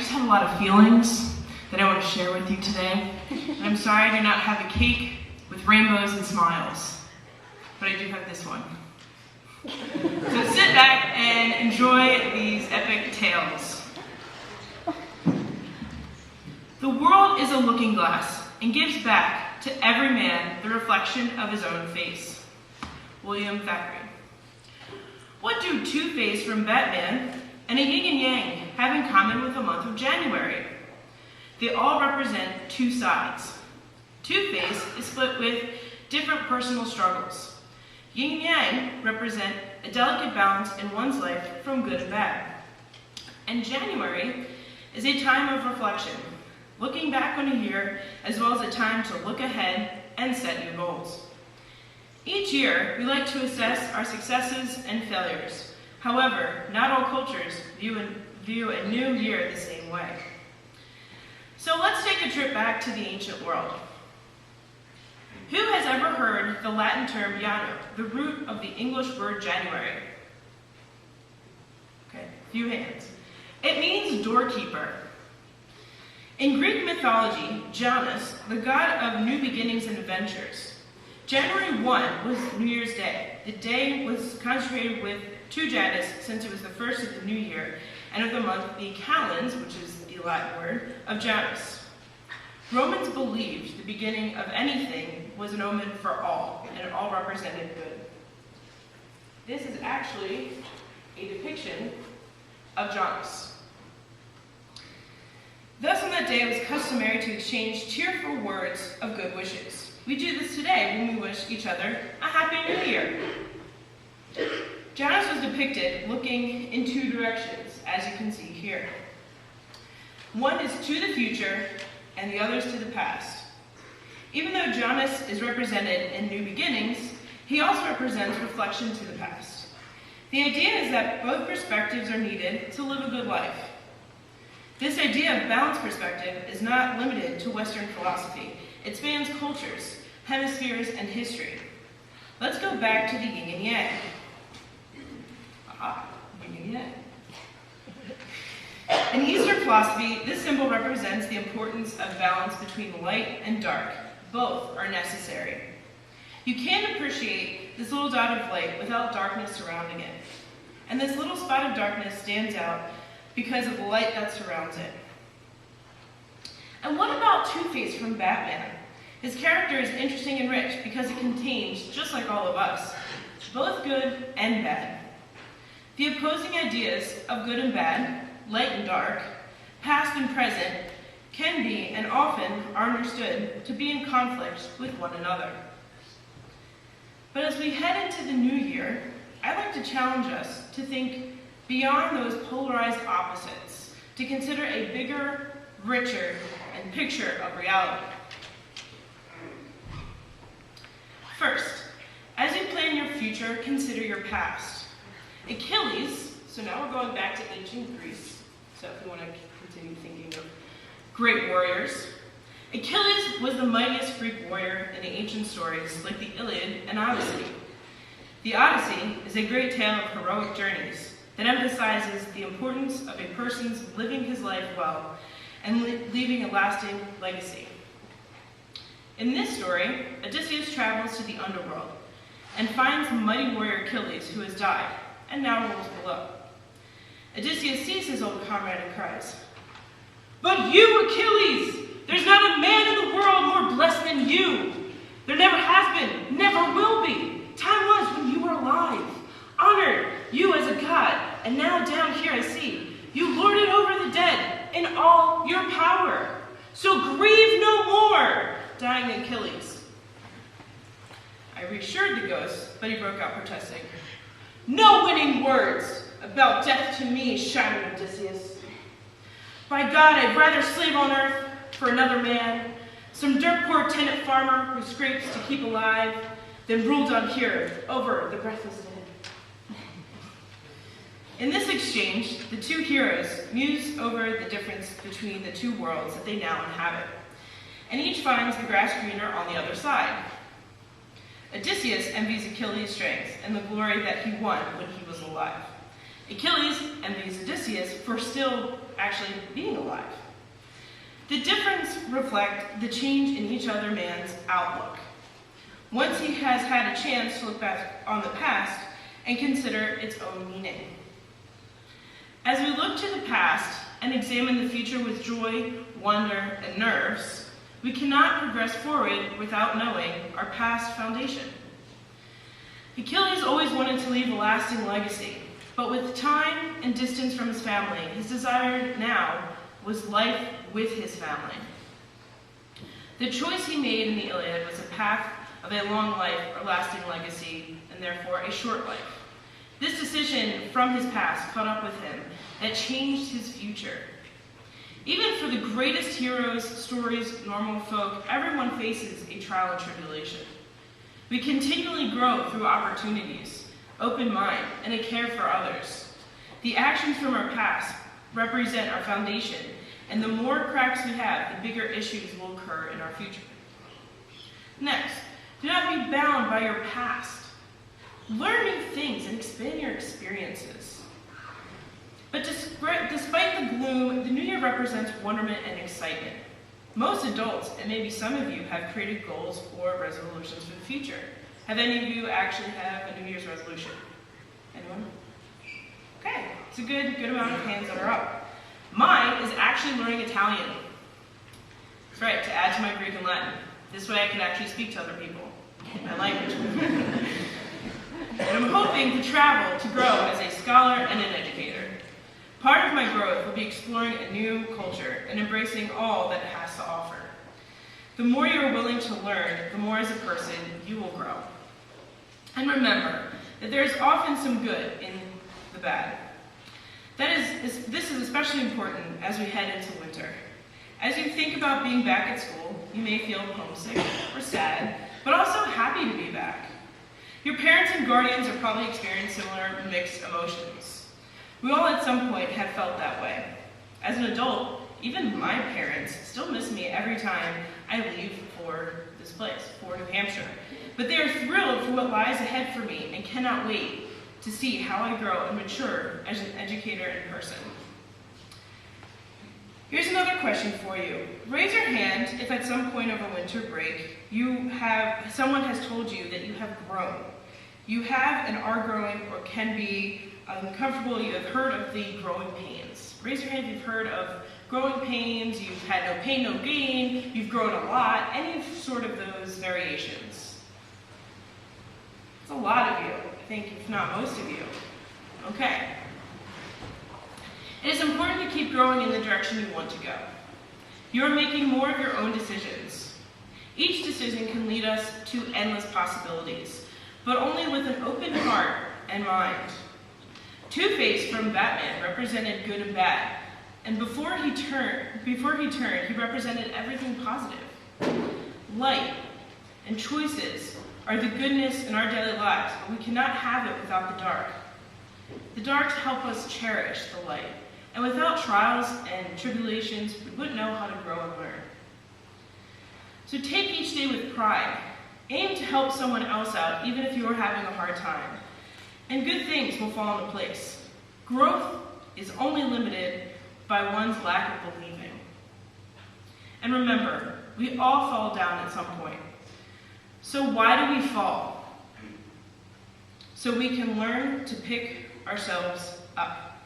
just have a lot of feelings that I want to share with you today. And I'm sorry I do not have a cake with rainbows and smiles, but I do have this one. So sit back and enjoy these epic tales. The world is a looking glass and gives back to every man the reflection of his own face. William Thackeray. What do Two-Face from Batman and a yin and yang have in common with the month of January? They all represent two sides. Two-Face is split with different personal struggles. Yin and yang represent a delicate balance in one's life from good and bad. And January is a time of reflection, looking back on a year as well as a time to look ahead and set new goals. Each year, we like to assess our successes and failures. However, not all cultures view a new year the same way. So let's take a trip back to the ancient world. Who has ever heard the Latin term Janu, the root of the English word January? Okay, few hands. It means doorkeeper. In Greek mythology, Janus, the god of new beginnings and adventures. January 1 was New Year's Day. The day was consecrated to Janus since it was the first of the new year, and of the month, the calends, which is the Latin word, of Janus. Romans believed the beginning of anything was an omen for all, and it all represented good. This is actually a depiction of Janus. Thus, on that day, it was customary to exchange cheerful words of good wishes. We do this today when we wish each other a Happy New Year. Janus was depicted looking in two directions, as you can see here. One is to the future, and the other is to the past. Even though Janus is represented in new beginnings, he also represents reflection to the past. The idea is that both perspectives are needed to live a good life. This idea of balanced perspective is not limited to Western philosophy. It spans cultures, hemispheres, and history. Let's go back to the yin and yang. Aha, yin and yang. In Eastern philosophy, this symbol represents the importance of balance between light and dark. Both are necessary. You can't appreciate this little dot of light without darkness surrounding it. And this little spot of darkness stands out because of the light that surrounds it. And what about Two-Face from Batman? His character is interesting and rich because it contains, just like all of us, both good and bad. The opposing ideas of good and bad, light and dark, past and present, can be and often are understood to be in conflict with one another. But as we head into the new year, I'd like to challenge us to think beyond those polarized opposites, to consider a bigger, richer, and picture of reality. First, as you plan your future, consider your past. Achilles, so now we're going back to ancient Greece, so if you want to continue thinking of great warriors. Achilles was the mightiest Greek warrior in the ancient stories like the Iliad and Odyssey. The Odyssey is a great tale of heroic journeys that emphasizes the importance of a person's living his life well and leaving a lasting legacy. In this story, Odysseus travels to the underworld and finds the mighty warrior Achilles, who has died and now rolls below. Odysseus sees his old comrade and cries, "But you, Achilles! There's not a man in the world more blessed than you! There never has been, never will be! Time was when you were alive, honored, you as a god, and now down here I see, you lorded over the dead in all your power. So grieve no more, dying Achilles." I reassured the ghost, but he broke out protesting. "No winning words about death to me, shining Odysseus. By God, I'd rather slave on earth for another man, some dirt poor tenant farmer who scrapes to keep alive, than rule down here over the breathless dead." In this exchange, the two heroes muse over the difference between the two worlds that they now inhabit, and each finds the grass greener on the other side. Odysseus envies Achilles' strength and the glory that he won when he was alive. Achilles envies Odysseus for still actually being alive. The difference reflects the change in each other man's outlook. Once he has had a chance to look back on the past and consider its own meaning. As we look to the past and examine the future with joy, wonder, and nerves, we cannot progress forward without knowing our past foundation. Achilles always wanted to leave a lasting legacy, but with time and distance from his family, his desire now was life with his family. The choice he made in the Iliad was a path of a long life or lasting legacy, and therefore a short life. This decision from his past caught up with him that changed his future. Even for the greatest heroes, stories, normal folk, everyone faces a trial and tribulation. We continually grow through opportunities, open mind, and a care for others. The actions from our past represent our foundation, and the more cracks we have, the bigger issues will occur in our future. Next, do not be bound by your past. Learn new things and expand your experiences. But despite the gloom, the new year represents wonderment and excitement. Most adults, and maybe some of you, have created goals or resolutions for the future. Have any of you actually have a New Year's resolution? Anyone? Okay, it's a good amount of hands that are up. Mine is actually learning Italian. That's right, to add to my Greek and Latin. This way I can actually speak to other people in my language. And I'm hoping to travel to grow as a scholar and an educator. Part of my growth will be exploring a new culture and embracing all that it has to offer. The more you are willing to learn, the more as a person you will grow. And remember that there is often some good in the bad. This is especially important as we head into winter. As you think about being back at school, you may feel homesick or sad, but also happy to be back. Your parents and guardians are probably experiencing similar mixed emotions. We all at some point have felt that way. As an adult, even my parents still miss me every time I leave for this place, for New Hampshire. But they are thrilled for what lies ahead for me and cannot wait to see how I grow and mature as an educator and person. Here's another question for you. Raise your hand if at some point of a winter break someone has told you that you have grown. You have and are growing or can be uncomfortable. You have heard of the growing pains. Raise your hand if you've heard of growing pains, you've had no pain, no gain, you've grown a lot, any sort of those variations. It's a lot of you, I think, if not most of you. Okay. It is important to keep growing in the direction you want to go. You are making more of your own decisions. Each decision can lead us to endless possibilities, but only with an open heart and mind. Two-Face from Batman represented good and bad, and before he turned, he represented everything positive. Light and choices are the goodness in our daily lives, but we cannot have it without the dark. The darks help us cherish the light, and without trials and tribulations, we wouldn't know how to grow and learn. So take each day with pride. Aim to help someone else out, even if you are having a hard time. And good things will fall into place. Growth is only limited by one's lack of believing. And remember, we all fall down at some point. So why do we fall? So we can learn to pick ourselves up.